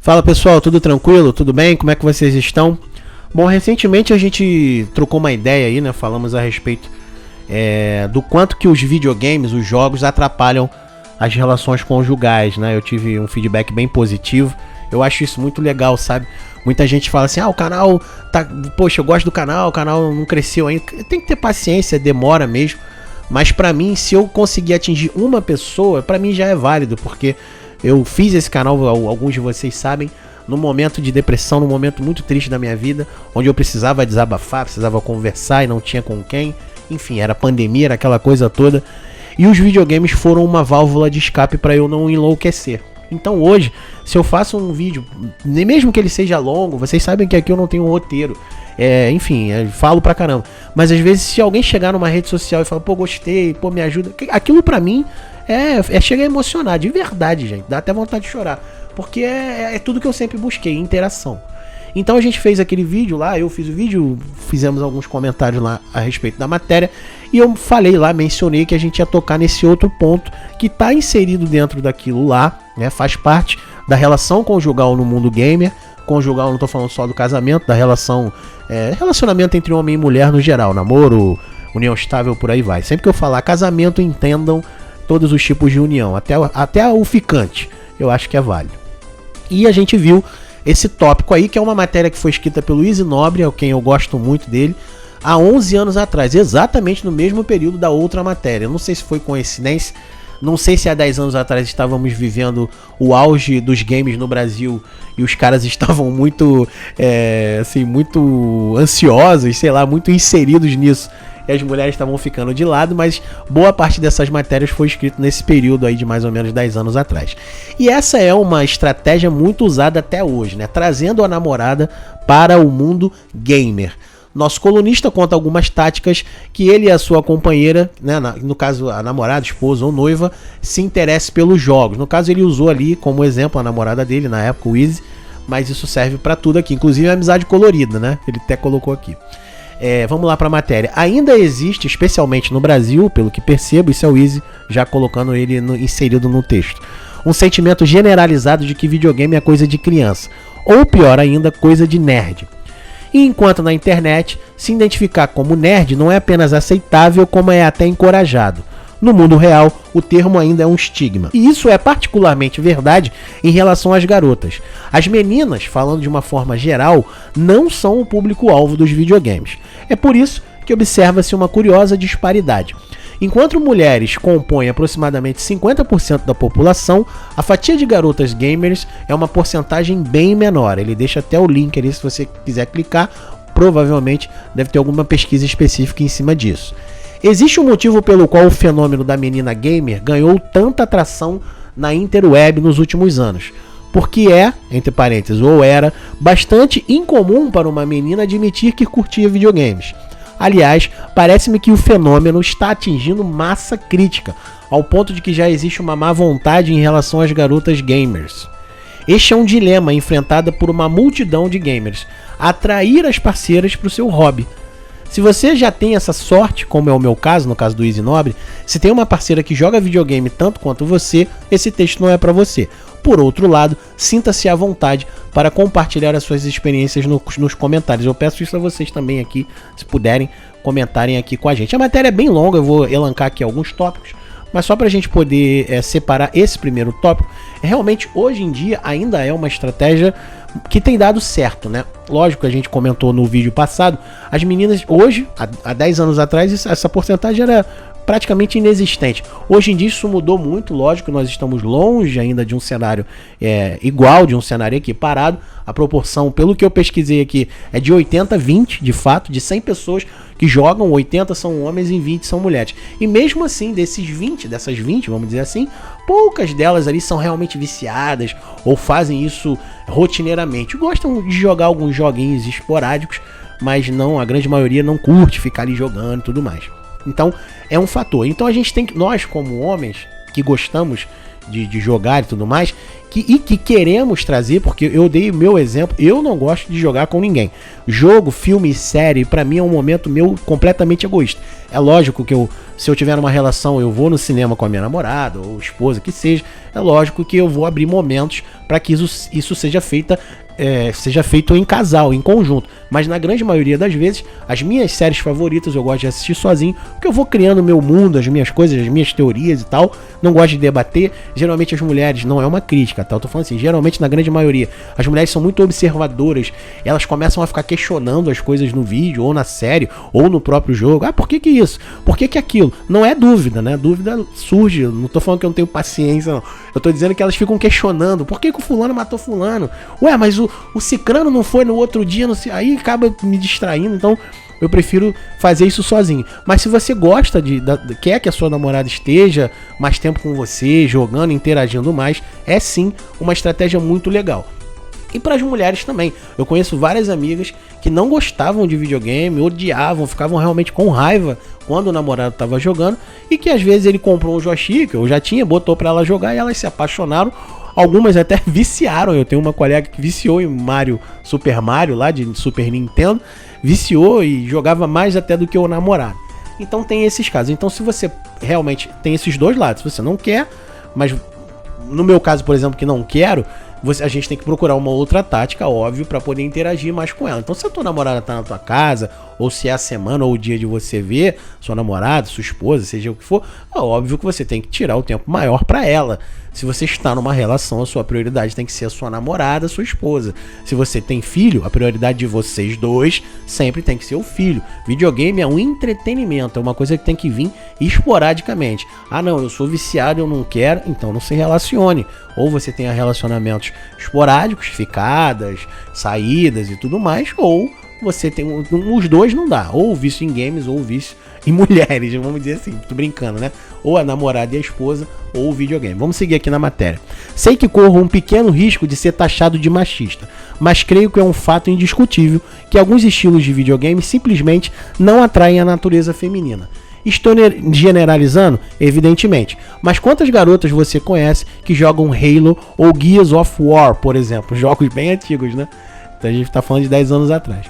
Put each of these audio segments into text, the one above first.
Fala pessoal, tudo tranquilo? Tudo bem? Como é que vocês estão? Bom, recentemente a gente trocou uma ideia aí, né? Falamos a respeito do quanto que os videogames, os jogos atrapalham as relações conjugais, né? Eu tive um feedback bem positivo. Eu acho isso muito legal, sabe? Muita gente fala assim, o canal tá... Poxa, eu gosto do canal, o canal não cresceu ainda. Tem que ter paciência, demora mesmo. Mas pra mim, se eu conseguir atingir uma pessoa, pra mim já é válido, porque eu fiz esse canal, alguns de vocês sabem, num momento de depressão, num momento muito triste da minha vida, onde eu precisava desabafar, precisava conversar e não tinha com quem. Enfim, era pandemia, era aquela coisa toda. E os videogames foram uma válvula de escape para eu não enlouquecer. Então hoje, se eu faço um vídeo, mesmo que ele seja longo, vocês sabem que aqui eu não tenho um roteiro. Enfim, falo pra caramba. Mas às vezes se alguém chegar numa rede social e falar, pô, gostei, pô, me ajuda. Aquilo pra mim chega a emocionar, de verdade, gente. Dá até vontade de chorar. Porque é tudo que eu sempre busquei, interação. Então a gente fez aquele vídeo lá, eu fiz o vídeo, fizemos alguns comentários lá a respeito da matéria. E eu falei lá, mencionei que a gente ia tocar nesse outro ponto que tá inserido dentro daquilo lá, né? Faz parte da relação conjugal no mundo gamer. Conjugal, não tô falando só do casamento, da relação, relacionamento entre homem e mulher no geral, namoro, união estável, por aí vai. Sempre que eu falar casamento, entendam todos os tipos de união, até o ficante, eu acho que é válido. E a gente viu esse tópico aí, que é uma matéria que foi escrita pelo Easy Nobre, quem eu gosto muito dele, há 11 anos atrás, exatamente no mesmo período da outra matéria. Eu não sei se foi coincidência, não sei se há 10 anos atrás estávamos vivendo o auge dos games no Brasil e os caras estavam muito, muito ansiosos, sei lá, muito inseridos nisso. E as mulheres estavam ficando de lado, mas boa parte dessas matérias foi escrita nesse período aí de mais ou menos 10 anos atrás. E essa é uma estratégia muito usada até hoje, né? Trazendo a namorada para o mundo gamer. Nosso colunista conta algumas táticas que ele e a sua companheira, né, no caso a namorada, esposa ou noiva, se interesse pelos jogos. No caso ele usou ali como exemplo a namorada dele, na época o Easy, mas isso serve para tudo aqui, inclusive a amizade colorida, né? Ele até colocou aqui. Vamos lá para a matéria. Ainda existe, especialmente no Brasil, pelo que percebo, isso é o Easy já colocando ele inserido no texto, um sentimento generalizado de que videogame é coisa de criança, ou pior ainda, coisa de nerd. E enquanto na internet, se identificar como nerd não é apenas aceitável, como é até encorajado. No mundo real, o termo ainda é um estigma. E isso é particularmente verdade em relação às garotas. As meninas, falando de uma forma geral, não são o público-alvo dos videogames. É por isso que observa-se uma curiosa disparidade. Enquanto mulheres compõem aproximadamente 50% da população, a fatia de garotas gamers é uma porcentagem bem menor. Ele deixa até o link ali se você quiser clicar, provavelmente deve ter alguma pesquisa específica em cima disso. Existe um motivo pelo qual o fenômeno da menina gamer ganhou tanta atração na interweb nos últimos anos. Porque entre parênteses, ou era, bastante incomum para uma menina admitir que curtia videogames. Aliás, parece-me que o fenômeno está atingindo massa crítica, ao ponto de que já existe uma má vontade em relação às garotas gamers. Este é um dilema enfrentado por uma multidão de gamers, atrair as parceiras para o seu hobby. Se você já tem essa sorte, como é o meu caso, no caso do Easy Nobre, se tem uma parceira que joga videogame tanto quanto você, esse texto não é para você. Por outro lado, sinta-se à vontade para compartilhar as suas experiências nos comentários. Eu peço isso a vocês também aqui, se puderem, comentarem aqui com a gente. A matéria é bem longa, eu vou elencar aqui alguns tópicos, mas só para a gente poder separar esse primeiro tópico, realmente hoje em dia ainda é uma estratégia que tem dado certo, né? Lógico que a gente comentou no vídeo passado, as meninas hoje, há 10 anos atrás, essa porcentagem era praticamente inexistente. Hoje em dia isso mudou muito, lógico, nós estamos longe ainda de um cenário igual, de um cenário equiparado. A proporção, pelo que eu pesquisei aqui, é de 80-20, de fato, de 100 pessoas que jogam, 80 são homens e 20 são mulheres. E mesmo assim, dessas 20, vamos dizer assim, poucas delas ali são realmente viciadas ou fazem isso rotineiramente. Gostam de jogar alguns joguinhos esporádicos, mas não, a grande maioria não curte ficar ali jogando e tudo mais. Então, é um fator. Então a gente tem que, nós como homens que gostamos de jogar e tudo mais, que queremos trazer, porque eu dei meu exemplo, eu não gosto de jogar com ninguém. Jogo, filme, série, pra mim é um momento meu completamente egoísta. É lógico que se eu tiver uma relação, eu vou no cinema com a minha namorada ou esposa, que seja, é lógico que eu vou abrir momentos para que isso seja feito em casal, em conjunto. Mas na grande maioria das vezes, as minhas séries favoritas eu gosto de assistir sozinho, porque eu vou criando o meu mundo, as minhas coisas, as minhas teorias e tal. Não gosto de debater. Geralmente as mulheres, não é uma crítica, tá? Eu tô falando assim, geralmente na grande maioria, as mulheres são muito observadoras. Elas começam a ficar questionando as coisas no vídeo, ou na série, ou no próprio jogo. Ah, por que isso? Por que aquilo? Não é dúvida, né? Dúvida surge. Não tô falando que eu não tenho paciência, não. Eu tô dizendo que elas ficam questionando. Por que o fulano matou fulano? Ué, mas o cicrano não foi no outro dia, não sei. Aí acaba me distraindo, então eu prefiro fazer isso sozinho. Mas se você gosta quer que a sua namorada esteja mais tempo com você, jogando, interagindo mais, é sim uma estratégia muito legal. E para as mulheres também. Eu conheço várias amigas que não gostavam de videogame, odiavam, ficavam realmente com raiva quando o namorado estava jogando, e que às vezes ele comprou um joystick, eu já tinha, botou para ela jogar e elas se apaixonaram. Algumas até viciaram. Eu tenho uma colega que viciou em Super Mario lá de Super Nintendo, viciou e jogava mais até do que o namorado. Então tem esses casos. Então se você realmente tem esses dois lados, se você não quer, mas no meu caso, por exemplo, que não quero, a gente tem que procurar uma outra tática, óbvio, para poder interagir mais com ela. Então se a tua namorada tá na tua casa, ou se é a semana ou o dia de você ver sua namorada, sua esposa, seja o que for, é óbvio que você tem que tirar o tempo maior para ela. Se você está numa relação, a sua prioridade tem que ser a sua namorada, a sua esposa. Se você tem filho, a prioridade de vocês dois sempre tem que ser o filho. Videogame é um entretenimento, é uma coisa que tem que vir esporadicamente. Ah não, eu sou viciado, eu não quero, então não se relacione. Ou você tenha relacionamentos esporádicos, ficadas, saídas e tudo mais, ou você tem os dois não dá, ou o vício em games ou o vício em mulheres, vamos dizer assim, tô brincando, né? Ou a namorada e a esposa, ou o videogame. Vamos seguir aqui na matéria. Sei que corro um pequeno risco de ser taxado de machista, mas creio que é um fato indiscutível que alguns estilos de videogame simplesmente não atraem a natureza feminina. Estou generalizando, evidentemente, mas quantas garotas você conhece que jogam Halo ou Gears of War, por exemplo? Jogos bem antigos, né? Então a gente tá falando de 10 anos atrás.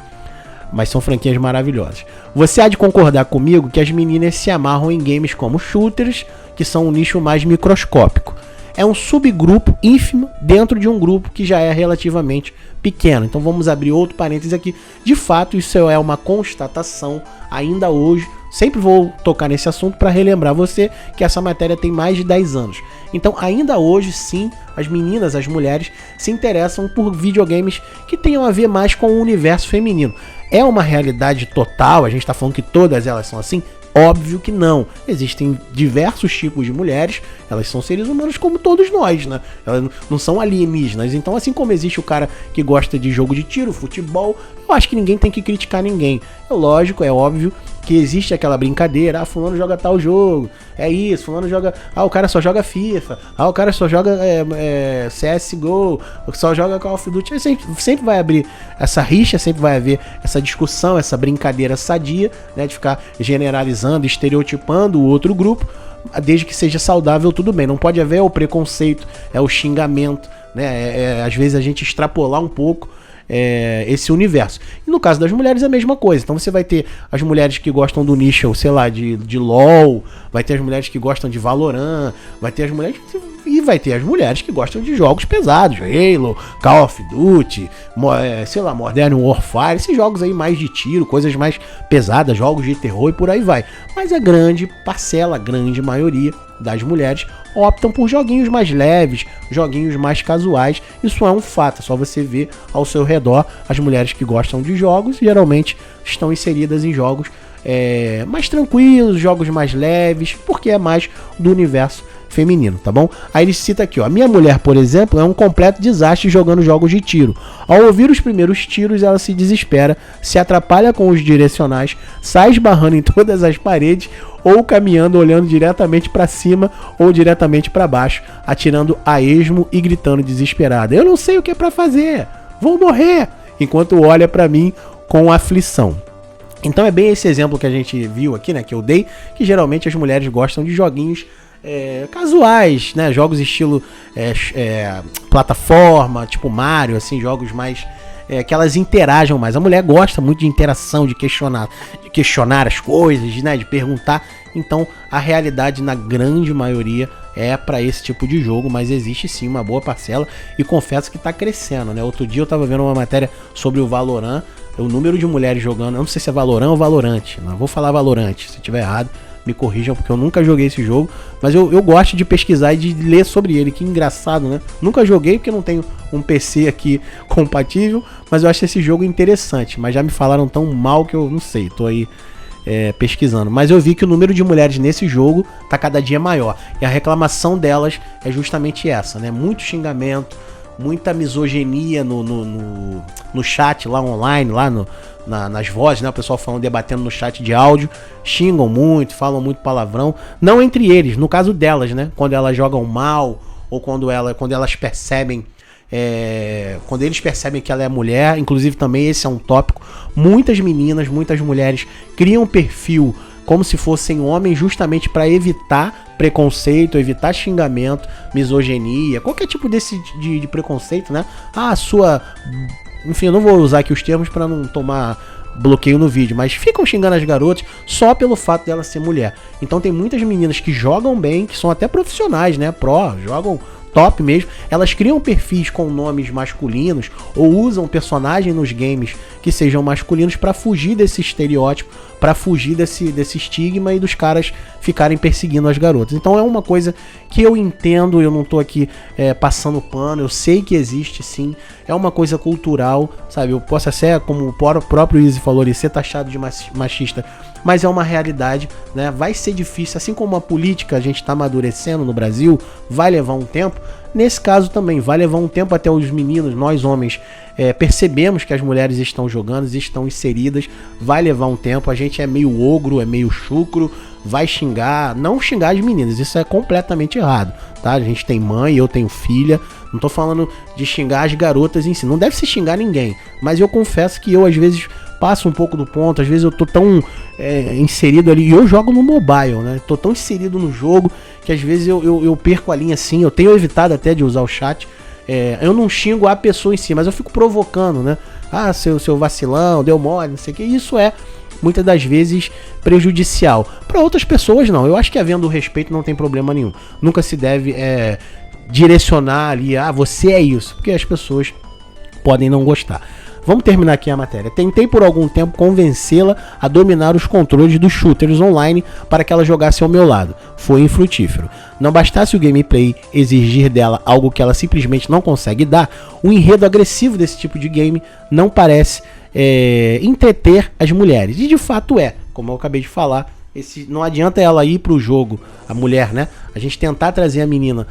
Mas são franquias maravilhosas. Você há de concordar comigo que as meninas se amarram em games como shooters, que são um nicho mais microscópico. É um subgrupo ínfimo dentro de um grupo que já é relativamente pequeno. Então vamos abrir outro parênteses aqui. De fato, isso é uma constatação ainda hoje. Sempre vou tocar nesse assunto para relembrar você que essa matéria tem mais de 10 anos. Então ainda hoje sim, as meninas, as mulheres se interessam por videogames que tenham a ver mais com o universo feminino. É uma realidade total? A gente está falando que todas elas são assim? Óbvio que não. Existem diversos tipos de mulheres, elas são seres humanos como todos nós, né? Elas não são alienígenas. Então, assim como existe o cara que gosta de jogo de tiro, futebol, eu acho que ninguém tem que criticar ninguém. É lógico, é óbvio que existe aquela brincadeira, fulano joga tal jogo, é isso, fulano joga, o cara só joga FIFA, o cara só joga CSGO, só joga Call of Duty. Sempre vai abrir essa rixa, sempre vai haver essa discussão, essa brincadeira sadia, né, de ficar generalizando, estereotipando o outro grupo, desde que seja saudável, tudo bem. Não pode haver o preconceito, o xingamento, né, às vezes a gente extrapolar um pouco esse universo. E no caso das mulheres é a mesma coisa. Então você vai ter as mulheres que gostam do nicho, sei lá, de LOL, vai ter as mulheres que gostam de Valorant, vai ter as mulheres que gostam de jogos pesados, Halo, Call of Duty, sei lá, Modern Warfare, esses jogos aí mais de tiro, coisas mais pesadas, jogos de terror e por aí vai. Mas a grande parcela, a grande maioria das mulheres optam por joguinhos mais leves, joguinhos mais casuais. Isso é um fato, é só você ver ao seu redor. As mulheres que gostam de jogos geralmente estão inseridas em jogos mais tranquilos, jogos mais leves, porque é mais do universo feminino, tá bom? Aí ele cita aqui, ó, minha mulher, por exemplo, é um completo desastre jogando jogos de tiro. Ao ouvir os primeiros tiros, ela se desespera, se atrapalha com os direcionais, sai esbarrando em todas as paredes ou caminhando, olhando diretamente para cima ou diretamente para baixo, atirando a esmo e gritando desesperada: eu não sei o que é para fazer, vou morrer, enquanto olha para mim com aflição. Então é bem esse exemplo que a gente viu aqui, né, que eu dei, que geralmente as mulheres gostam de joguinhos casuais, né? Jogos estilo plataforma, tipo Mario, assim, jogos mais que elas interajam mais. A mulher gosta muito de interação, de questionar as coisas, né? De perguntar. Então, a realidade, na grande maioria, é para esse tipo de jogo, mas existe sim uma boa parcela e confesso que está crescendo, né? Outro dia eu estava vendo uma matéria sobre o Valorant, o número de mulheres jogando, eu não sei se é Valorant ou Valorant, não vou falar Valorant, se tiver errado me corrijam, porque eu nunca joguei esse jogo, mas eu gosto de pesquisar e de ler sobre ele, que engraçado, né? Nunca joguei porque não tenho um PC aqui compatível, mas eu acho esse jogo interessante, mas já me falaram tão mal que eu não sei, tô aí pesquisando, mas eu vi que o número de mulheres nesse jogo tá cada dia maior, e a reclamação delas é justamente essa, né? Muito xingamento, muita misoginia no chat lá online, lá nas vozes, né? O pessoal falando, debatendo no chat de áudio, xingam muito, falam muito palavrão, não entre eles, no caso delas, né? Quando elas jogam mal, ou quando elas percebem, quando eles percebem que ela é mulher, inclusive também esse é um tópico, muitas meninas, muitas mulheres criam perfil como se fossem homens justamente para evitar preconceito, evitar xingamento, misoginia, qualquer tipo de preconceito, né? Enfim, eu não vou usar aqui os termos para não tomar bloqueio no vídeo, mas ficam xingando as garotas só pelo fato dela ser mulher. Então tem muitas meninas que jogam bem, que são até profissionais, né? Jogam top mesmo, elas criam perfis com nomes masculinos ou usam personagens nos games que sejam masculinos para fugir desse estereótipo, para fugir desse estigma e dos caras ficarem perseguindo as garotas. Então é uma coisa que eu entendo, eu não tô aqui passando pano, eu sei que existe sim, é uma coisa cultural, sabe? Eu posso até, como o próprio Izzy falou ali, ser taxado de machista, mas é uma realidade, né? Vai ser difícil, assim como a política a gente tá amadurecendo no Brasil, vai levar um tempo. Nesse caso também vai levar um tempo até os meninos, nós homens, percebemos que as mulheres estão jogando, estão inseridas, vai levar um tempo. A gente é meio ogro, é meio chucro, vai xingar, não xingar as meninas, isso é completamente errado, tá? A gente tem mãe, eu tenho filha, não tô falando de xingar as garotas em si, não deve se xingar ninguém, mas eu confesso que eu às vezes passo um pouco do ponto, às vezes eu tô tão inserido ali, e eu jogo no mobile, né? Tô tão inserido no jogo que às vezes eu perco a linha assim, eu tenho evitado até de usar o chat. Eu não xingo a pessoa em si, mas eu fico provocando, né? Ah, seu vacilão, deu mole, não sei o que. Isso é, muitas das vezes, prejudicial. Para outras pessoas, não. Eu acho que havendo respeito não tem problema nenhum. Nunca se deve direcionar ali, você é isso, porque as pessoas podem não gostar. Vamos terminar aqui a matéria. Tentei por algum tempo convencê-la a dominar os controles dos shooters online para que ela jogasse ao meu lado. Foi infrutífero. Não bastasse o gameplay exigir dela algo que ela simplesmente não consegue dar, o enredo agressivo desse tipo de game não parece entreter as mulheres. E de fato como eu acabei de falar, não adianta ela ir pro jogo, a mulher, né? A gente tentar trazer a menina,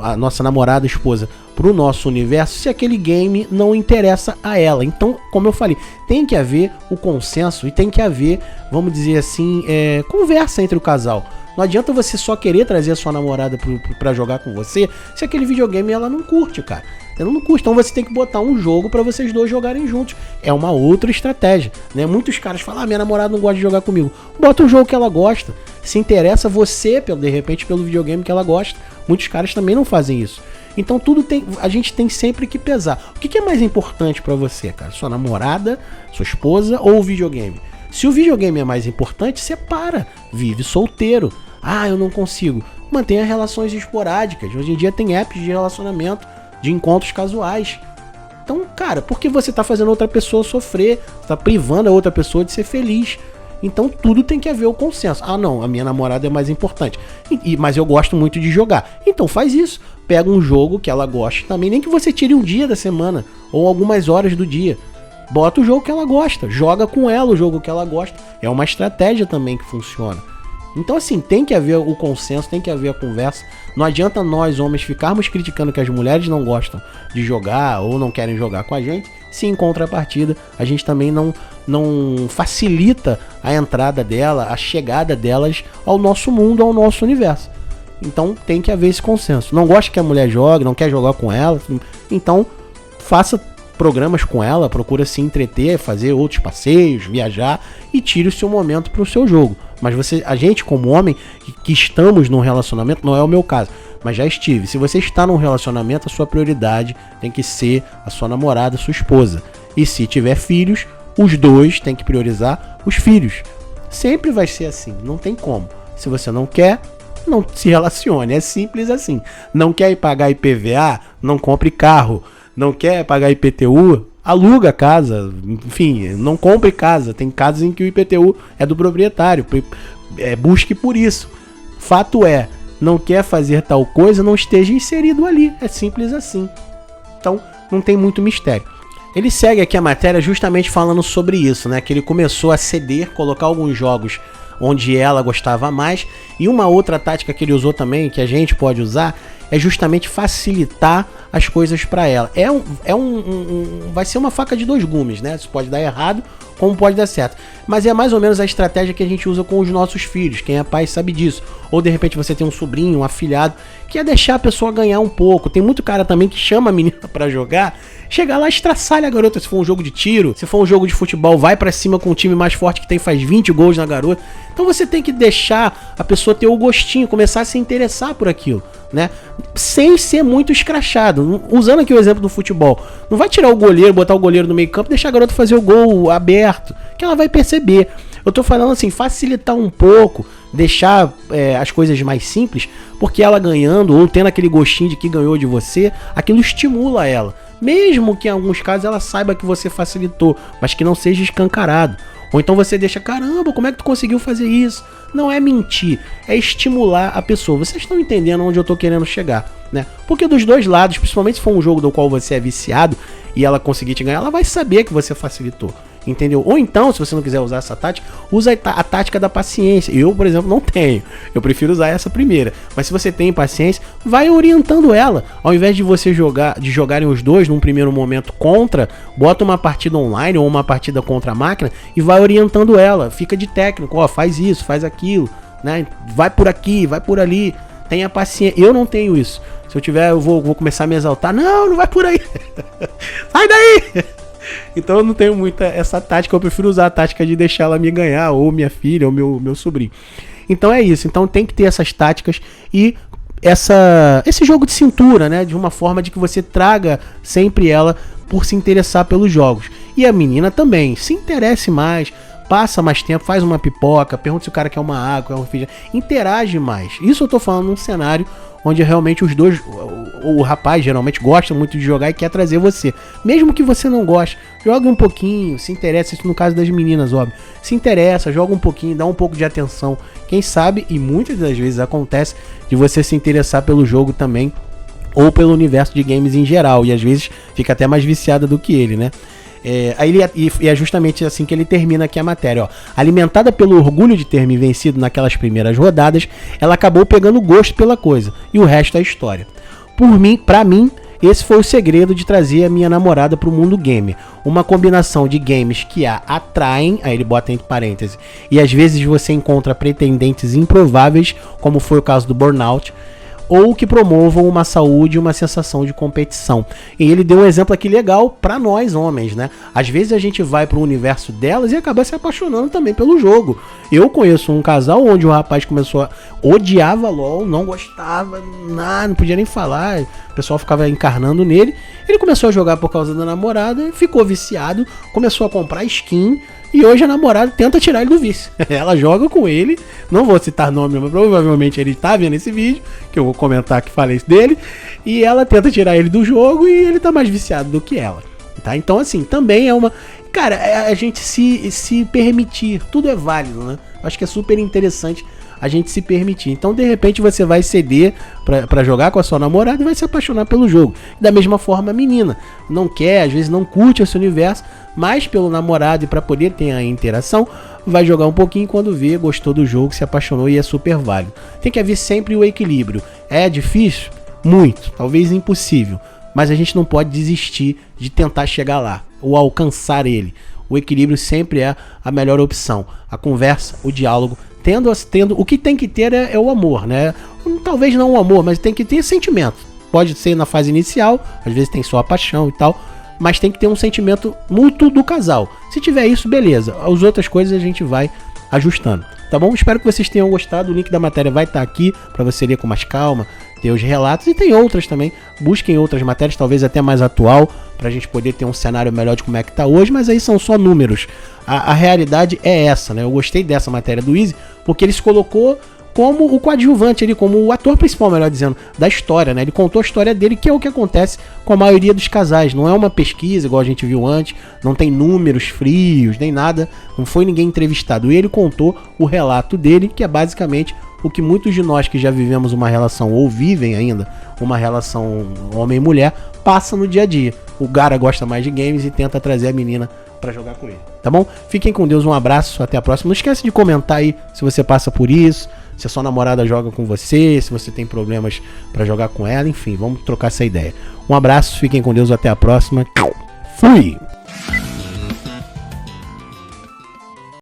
a nossa namorada, esposa, pro nosso universo, se aquele game não interessa a ela. Então, como eu falei, tem que haver o consenso e tem que haver, vamos dizer assim, conversa entre o casal. Não adianta você só querer trazer a sua namorada pra jogar com você, se aquele videogame ela não curte, cara. Ela não curte, então você tem que botar um jogo pra vocês dois jogarem juntos. É uma outra estratégia, né? Muitos caras falam, minha namorada não gosta de jogar comigo. Bota um jogo que ela gosta. Se interessa você, de repente, pelo videogame que ela gosta. Muitos caras também não fazem isso. Então a gente tem sempre que pesar. O que é mais importante pra você, cara? Sua namorada, sua esposa ou o videogame? Se o videogame é mais importante, separa. Vive solteiro. Eu não consigo. Mantenha relações esporádicas. Hoje em dia tem apps de relacionamento, de encontros casuais. Então, cara, por que você tá fazendo outra pessoa sofrer? Tá privando a outra pessoa de ser feliz? Então tudo tem que haver o consenso. Não, a minha namorada é mais importante. Mas eu gosto muito de jogar. Então faz isso. Pega um jogo que ela goste também. Nem que você tire um dia da semana ou algumas horas do dia. Bota o jogo que ela gosta. Joga com ela o jogo que ela gosta. É uma estratégia também que funciona. Então assim, tem que haver o consenso, tem que haver a conversa. Não adianta nós homens ficarmos criticando que as mulheres não gostam de jogar ou não querem jogar com a gente, se em contrapartida a gente também não facilita a entrada dela, a chegada delas ao nosso mundo, ao nosso universo. Então tem que haver esse consenso. Não gosta que a mulher jogue, não quer jogar com ela, então faça programas com ela, procura se entreter, fazer outros passeios, viajar e tire o seu momento para o seu jogo. Mas a gente como homem que estamos num relacionamento, não é o meu caso, mas já estive. Se você está num relacionamento, a sua prioridade tem que ser a sua namorada, sua esposa. E se tiver filhos, os dois têm que priorizar os filhos. Sempre vai ser assim, não tem como. Se você não quer, não se relacione, é simples assim. Não quer pagar IPVA? Não compre carro. Não quer pagar IPTU? Aluga casa. Enfim, não compre casa. Tem casas em que o IPTU é do proprietário. Busque por isso. Fato é, não quer fazer tal coisa, não esteja inserido ali. É simples assim. Então, não tem muito mistério. Ele segue aqui a matéria justamente falando sobre isso, né? Que ele começou a ceder, colocar alguns jogos onde ela gostava mais. E uma outra tática que ele usou também, que a gente pode usar, é justamente facilitar as coisas para ela. Vai ser uma faca de dois gumes, né? Isso pode dar errado, como pode dar certo. Mas é mais ou menos a estratégia que a gente usa com os nossos filhos. Quem é pai sabe disso. Ou de repente você tem um sobrinho, um afilhado, que é deixar a pessoa ganhar um pouco. Tem muito cara também que chama a menina para jogar, chega lá, estraçalha a garota. Se for um jogo de tiro, se for um jogo de futebol, vai pra cima com um time mais forte que tem, faz 20 gols na garota. Então você tem que deixar a pessoa ter o gostinho, começar a se interessar por aquilo, né? Sem ser muito escrachado. Usando aqui o exemplo do futebol, não vai tirar o goleiro, botar o goleiro no meio campo, deixar a garota fazer o gol aberto, que ela vai perceber. Eu tô falando assim, facilitar um pouco, deixar as coisas mais simples, porque ela ganhando ou tendo aquele gostinho de que ganhou de você, aquilo estimula ela. Mesmo que em alguns casos ela saiba que você facilitou, mas que não seja escancarado. Ou então você deixa, caramba, como é que tu conseguiu fazer isso? Não é mentir, é estimular a pessoa. Vocês estão entendendo onde eu tô querendo chegar, né? Porque dos dois lados, principalmente se for um jogo do qual você é viciado e ela conseguir te ganhar, ela vai saber que você facilitou. Entendeu? Ou então, se você não quiser usar essa tática, usa a tática da paciência. Eu, por exemplo, não tenho. Eu prefiro usar essa primeira. Mas se você tem paciência, vai orientando ela. Ao invés de você jogarem os dois num primeiro momento contra, bota uma partida online ou uma partida contra a máquina e vai orientando ela. Fica de técnico, ó, faz isso, faz aquilo, né? Vai por aqui, vai por ali. Tenha paciência. Eu não tenho isso. Se eu tiver, eu vou começar a me exaltar. Não vai por aí. Sai daí! Então eu não tenho muita essa tática, eu prefiro usar a tática de deixar ela me ganhar, ou minha filha, ou meu sobrinho. Então é isso, então tem que ter essas táticas e esse jogo de cintura, né? De uma forma de que você traga sempre ela por se interessar pelos jogos. E a menina também, se interesse mais, passa mais tempo, faz uma pipoca, pergunta se o cara quer uma água, quer um refrigerante, interage mais. Isso eu tô falando num cenário onde realmente os dois, o rapaz geralmente gosta muito de jogar e quer trazer você. Mesmo que você não goste, joga um pouquinho, se interessa, isso no caso das meninas, óbvio. Se interessa, joga um pouquinho, dá um pouco de atenção. Quem sabe, e muitas das vezes acontece, de você se interessar pelo jogo também, ou pelo universo de games em geral, e às vezes fica até mais viciada do que ele, né? E é justamente assim que ele termina aqui a matéria, ó. Alimentada pelo orgulho de ter me vencido naquelas primeiras rodadas, ela acabou pegando gosto pela coisa, e o resto é história. Pra mim, esse foi o segredo de trazer a minha namorada pro mundo gamer. Uma combinação de games que a atraem, aí ele bota entre parênteses, e às vezes você encontra pretendentes improváveis, como foi o caso do Burnout, ou que promovam uma saúde e uma sensação de competição. E ele deu um exemplo aqui legal para nós homens, né? Às vezes a gente vai pro universo delas e acaba se apaixonando também pelo jogo. Eu conheço um casal onde o rapaz começou odiava LOL, não gostava, não podia nem falar, o pessoal ficava encarnando nele. Ele começou a jogar por causa da namorada, ficou viciado, começou a comprar skin, e hoje a namorada tenta tirar ele do vício. Ela joga com ele, não vou citar nome, mas provavelmente ele tá vendo esse vídeo, que eu vou comentar que falei isso dele, e ela tenta tirar ele do jogo e ele tá mais viciado do que ela, tá? Então assim, também é uma... Cara, a gente se permitir, tudo é válido, né? Acho que é super interessante a gente se permitir. Então, de repente, você vai ceder pra jogar com a sua namorada e vai se apaixonar pelo jogo. Da mesma forma, a menina não quer, às vezes não curte esse universo, mas pelo namorado e pra poder ter a interação, vai jogar um pouquinho, quando vê, gostou do jogo, se apaixonou e é super válido. Tem que haver sempre o equilíbrio. É difícil? Muito. Talvez impossível. Mas a gente não pode desistir de tentar chegar lá ou alcançar ele. O equilíbrio sempre é a melhor opção. A conversa, o diálogo, tendo o que tem que ter é o amor, né? Talvez não o amor, mas tem que ter sentimento. Pode ser na fase inicial, às vezes tem só a paixão e tal, mas tem que ter um sentimento mútuo do casal. Se tiver isso, beleza. As outras coisas a gente vai ajustando, tá bom? Espero que vocês tenham gostado. O link da matéria vai estar aqui para você ler com mais calma, ter os relatos, e tem outras também. Busquem outras matérias, talvez até mais atual, pra gente poder ter um cenário melhor de como é que tá hoje, mas aí são só números. A realidade é essa, né? Eu gostei dessa matéria do Easy, porque ele se colocou como o coadjuvante ali, como o ator principal, melhor dizendo, da história, né? Ele contou a história dele, que é o que acontece com a maioria dos casais. Não é uma pesquisa, igual a gente viu antes, não tem números frios, nem nada, não foi ninguém entrevistado. E ele contou o relato dele, que é basicamente o que muitos de nós que já vivemos uma relação, ou vivem ainda, uma relação homem e mulher, passa no dia a dia. O cara gosta mais de games e tenta trazer a menina pra jogar com ele, tá bom? Fiquem com Deus, um abraço, até a próxima. Não esquece de comentar aí se você passa por isso, se a sua namorada joga com você, se você tem problemas pra jogar com ela, enfim, vamos trocar essa ideia. Um abraço, fiquem com Deus, até a próxima. Fui!